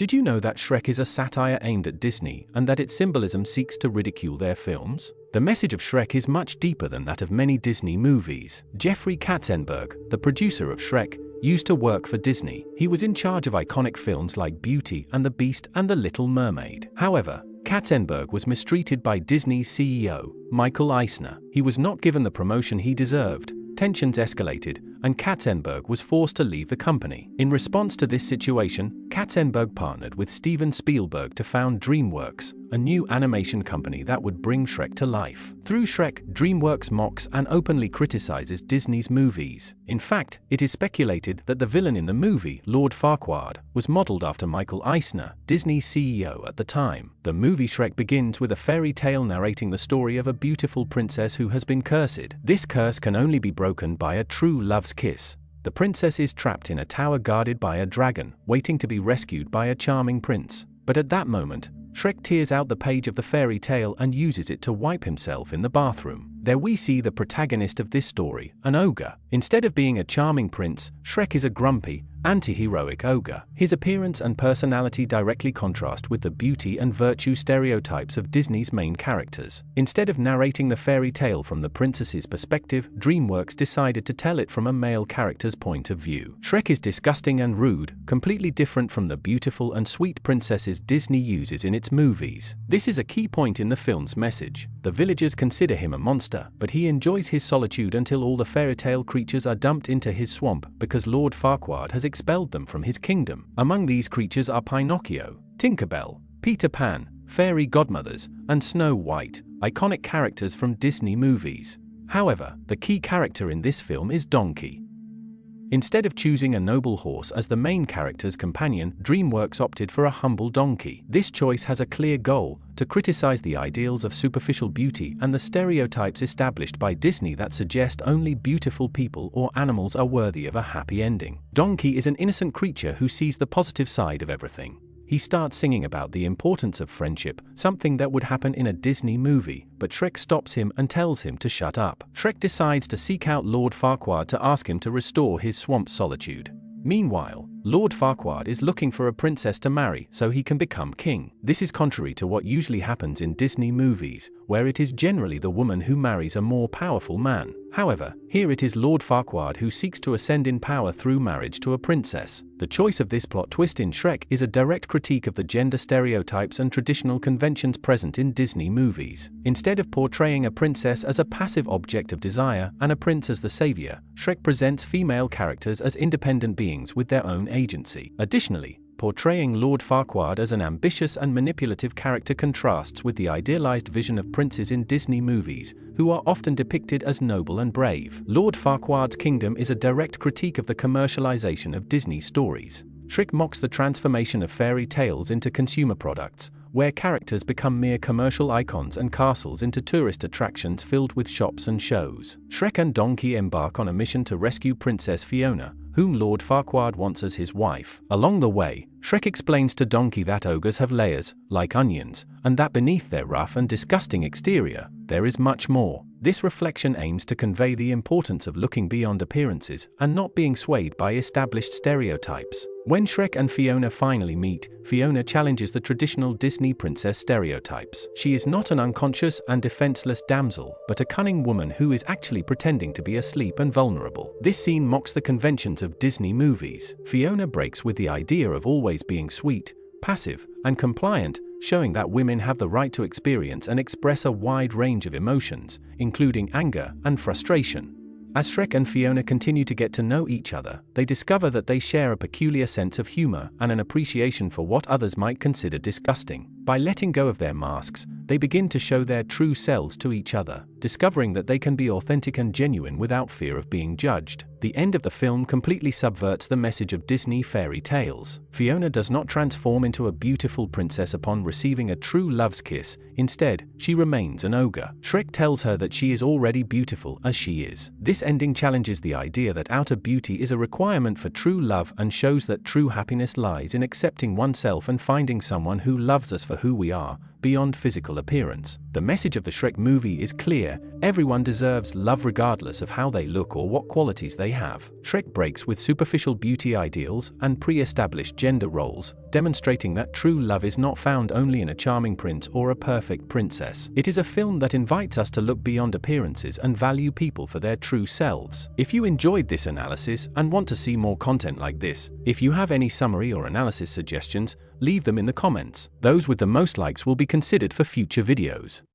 Did you know that Shrek is a satire aimed at Disney and that its symbolism seeks to ridicule their films? The message of Shrek is much deeper than that of many Disney movies. Jeffrey Katzenberg, the producer of Shrek, used to work for Disney. He was in charge of iconic films like Beauty and the Beast and The Little Mermaid. However, Katzenberg was mistreated by Disney's CEO, Michael Eisner. He was not given the promotion he deserved. Tensions escalated, and Katzenberg was forced to leave the company. In response to this situation, Katzenberg partnered with Steven Spielberg to found DreamWorks, a new animation company that would bring Shrek to life. Through Shrek, DreamWorks mocks and openly criticizes Disney's movies. In fact, it is speculated that the villain in the movie, Lord Farquaad, was modeled after Michael Eisner, Disney's CEO at the time. The movie Shrek begins with a fairy tale narrating the story of a beautiful princess who has been cursed. This curse can only be broken by a true love's kiss. The princess is trapped in a tower guarded by a dragon, waiting to be rescued by a charming prince. But at that moment, Shrek tears out the page of the fairy tale and uses it to wipe himself in the bathroom. There we see the protagonist of this story, an ogre. Instead of being a charming prince, Shrek is a grumpy, anti-heroic ogre. His appearance and personality directly contrast with the beauty and virtue stereotypes of Disney's main characters. Instead of narrating the fairy tale from the princess's perspective, DreamWorks decided to tell it from a male character's point of view. Shrek is disgusting and rude, completely different from the beautiful and sweet princesses Disney uses in its movies. This is a key point in the film's message. The villagers consider him a monster, but he enjoys his solitude until all the fairy tale creatures are dumped into his swamp because Lord Farquaad has expelled them from his kingdom. Among these creatures are Pinocchio, Tinkerbell, Peter Pan, fairy godmothers, and Snow White, iconic characters from Disney movies. However, the key character in this film is Donkey. Instead of choosing a noble horse as the main character's companion, DreamWorks opted for a humble donkey. This choice has a clear goal: to criticize the ideals of superficial beauty and the stereotypes established by Disney that suggest only beautiful people or animals are worthy of a happy ending. Donkey is an innocent creature who sees the positive side of everything. He starts singing about the importance of friendship, something that would happen in a Disney movie, but Shrek stops him and tells him to shut up. Shrek decides to seek out Lord Farquaad to ask him to restore his swamp solitude. Meanwhile, Lord Farquaad is looking for a princess to marry so he can become king. This is contrary to what usually happens in Disney movies, where it is generally the woman who marries a more powerful man. However, here it is Lord Farquaad who seeks to ascend in power through marriage to a princess. The choice of this plot twist in Shrek is a direct critique of the gender stereotypes and traditional conventions present in Disney movies. Instead of portraying a princess as a passive object of desire and a prince as the savior, Shrek presents female characters as independent beings with their own agency. Additionally, portraying Lord Farquaad as an ambitious and manipulative character contrasts with the idealized vision of princes in Disney movies, who are often depicted as noble and brave. Lord Farquaad's kingdom is a direct critique of the commercialization of Disney stories. Shrek mocks the transformation of fairy tales into consumer products, where characters become mere commercial icons and castles into tourist attractions filled with shops and shows. Shrek and Donkey embark on a mission to rescue Princess Fiona, whom Lord Farquaad wants as his wife. Along the way, Shrek explains to Donkey that ogres have layers, like onions, and that beneath their rough and disgusting exterior, there is much more. This reflection aims to convey the importance of looking beyond appearances and not being swayed by established stereotypes. When Shrek and Fiona finally meet, Fiona challenges the traditional Disney princess stereotypes. She is not an unconscious and defenseless damsel, but a cunning woman who is actually pretending to be asleep and vulnerable. This scene mocks the conventions of Disney movies. Fiona breaks with the idea of always being sweet, passive, and compliant, showing that women have the right to experience and express a wide range of emotions, including anger and frustration. As Shrek and Fiona continue to get to know each other, they discover that they share a peculiar sense of humor and an appreciation for what others might consider disgusting. By letting go of their masks, they begin to show their true selves to each other, discovering that they can be authentic and genuine without fear of being judged. The end of the film completely subverts the message of Disney fairy tales. Fiona does not transform into a beautiful princess upon receiving a true love's kiss. Instead, she remains an ogre. Shrek tells her that she is already beautiful as she is. This ending challenges the idea that outer beauty is a requirement for true love and shows that true happiness lies in accepting oneself and finding someone who loves us for who we are, beyond physical appearance. The message of the Shrek movie is clear: everyone deserves love regardless of how they look or what qualities they have. Shrek breaks with superficial beauty ideals and pre-established gender roles, demonstrating that true love is not found only in a charming prince or a perfect princess. It is a film that invites us to look beyond appearances and value people for their true selves. If you enjoyed this analysis and want to see more content like this, if you have any summary or analysis suggestions, leave them in the comments. Those with the most likes will be considered for future videos.